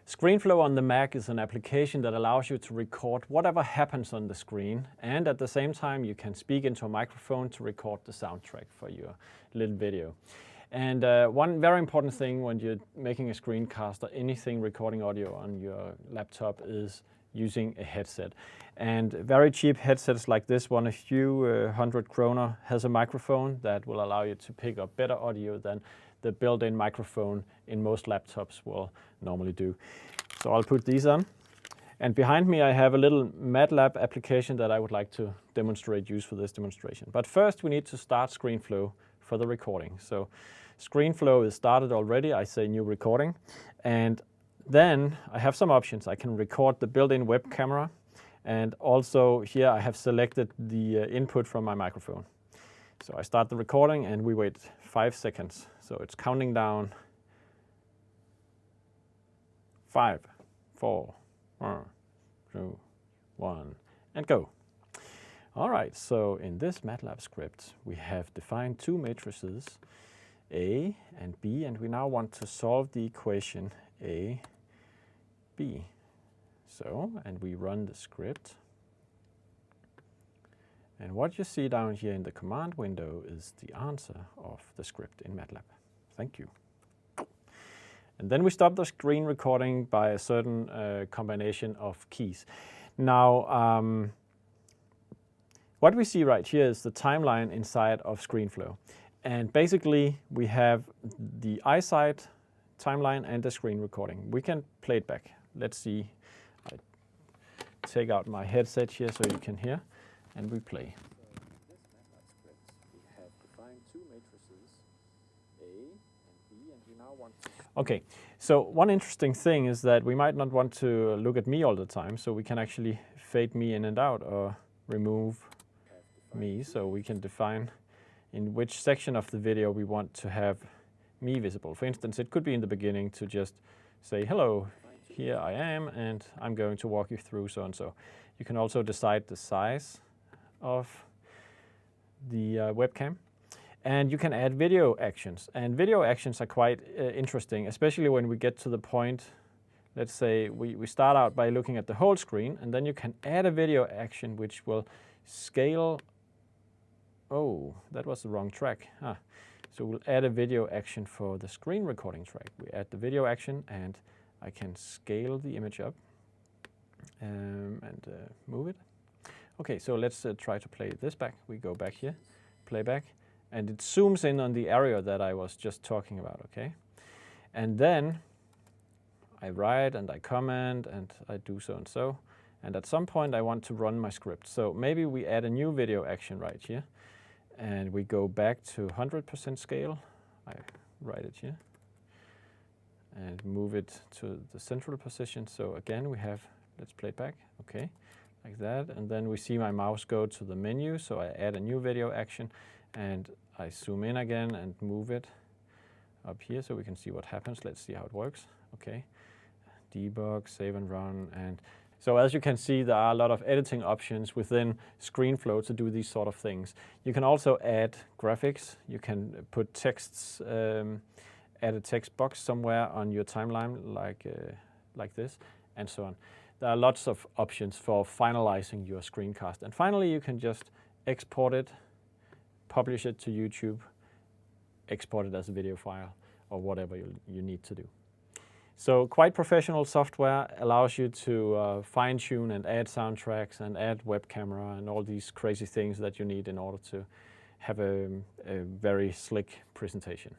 Screenflow on the Mac is an application that allows you to record whatever happens on the screen, and at the same time you can speak into a microphone to record the soundtrack for your little video. And one very important thing when you're making a screencast or anything recording audio on your laptop is using a headset. And very cheap headsets like this one, a few 100 kroner, has a microphone that will allow you to pick up better audio than the built-in microphone in most laptops will normally do. So I'll put these on. And behind me I have a little MATLAB application that I would like to use for this demonstration. But first we need to start Screenflow for the recording. So Screenflow is started already. I say new recording. And then I have some options. I can record the built-in web camera. And also here I have selected the input from my microphone. So I start the recording and we wait 5 seconds. So it's counting down. 5, 4, 2, 1, and go. All right, so in this MATLAB script, we have defined two matrices, A and B, and we now want to solve the equation A, B. So, and we run the script. And what you see down here in the command window is the answer of the script in MATLAB. Thank you. And then we stop the screen recording by a certain combination of keys. Now, what we see right here is the timeline inside of Screenflow. And basically, we have the iSight timeline and the screen recording. We can play it back. Let's see. I take out my headset here so you can hear. And we play. So in this MATLAB script, we have defined two matrices, A and B, and we now want to... Okay, so one interesting thing is that we might not want to look at me all the time, so we can actually fade me in and out or remove me, so we can define in which section of the video we want to have me visible. For instance, it could be in the beginning to just say, hello, here I am, and I'm going to walk you through so and so. You can also decide the size of the webcam, and you can add video actions, and video actions are quite interesting, especially when we get to the point, let's say we start out by looking at the whole screen, and then you can add a video action which will scale. Oh, that was the wrong track. So we'll add a video action for the screen recording track. We add the video action, and I can scale the image up and move it. Okay, so let's try to play this back. We go back here, play back, and it zooms in on the area that I was just talking about, okay? And then I write and I comment and I do so and so. And at some point I want to run my script. So maybe we add a new video action right here. And we go back to 100% scale. I write it here. And move it to the central position. So again we have, let's play it back, okay? Like that, and then we see my mouse go to the menu, so I add a new video action, and I zoom in again and move it up here so we can see what happens. Let's see how it works. Okay, debug, save and run, and so as you can see, there are a lot of editing options within Screenflow to do these sort of things. You can also add graphics. You can put texts, add a text box somewhere on your timeline, like this, and so on. There are lots of options for finalizing your screencast. And finally, you can just export it, publish it to YouTube, export it as a video file, or whatever you need to do. So quite professional software, allows you to fine-tune and add soundtracks and add web camera and all these crazy things that you need in order to have a very slick presentation.